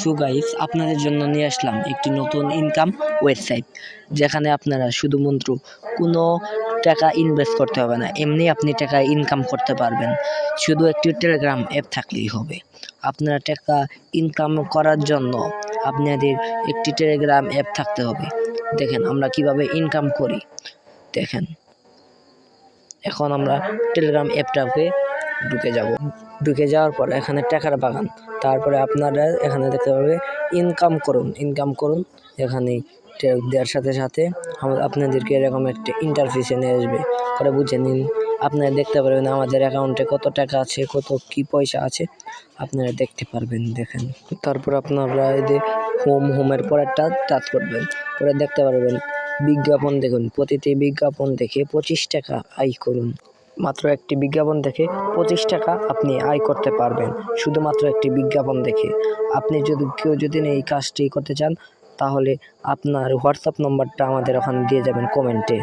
So guys, আপনাদের জন্য নিয়ে আসলাম একটি নতুন ইনকাম ওয়েবসাইট, যেখানে আপনারা শুধুমাত্র কোনো টাকা ইনভেস্ট করতে হবে না, এমনি আপনি টাকা ইনকাম করতে পারবেন। শুধু একটি টেলিগ্রাম অ্যাপ থাকলেই হবে। আপনারা টাকা ইনকাম করার জন্য আপনাদের একটি টেলিগ্রাম অ্যাপ থাকতে হবে। দেখেন আমরা কিভাবে ইনকাম করি। দেখেন, এখন আমরা টেলিগ্রাম অ্যাপটাকে ঢুকে যাওয়ার পর এখানে টাকার বাগান, তারপরে আপনারা এখানে দেখতে পাবে ইনকাম করুন। এখানে দেওয়ার সাথে সাথে আপনাদেরকে এরকম একটা ইন্টারফেসে নিয়ে আসবে, পরে বুঝে নিন। আপনারা দেখতে পারবেন আমাদের অ্যাকাউন্টে কত টাকা আছে, কত কি পয়সা আছে, আপনারা দেখতে পারবেন। দেখেন, তারপর আপনারা এই যে হোমের পরেরটা টাচ করবেন, পরে দেখতে পারবেন বিজ্ঞাপন। দেখুন, প্রতিটি বিজ্ঞাপন দেখে 25 টাকা আয় করুন। মাত্র একটি বিজ্ঞাপন দেখে 25 টাকা আপনি আয় করতে পারবেন, শুধুমাত্র একটি বিজ্ঞাপন দেখে। আপনি কেউ যদি এই কাজটি করতে চান, তাহলে আপনার হোয়াটসঅ্যাপ নম্বরটা আমাদের ওখানে দিয়ে যাবেন কমেন্টে।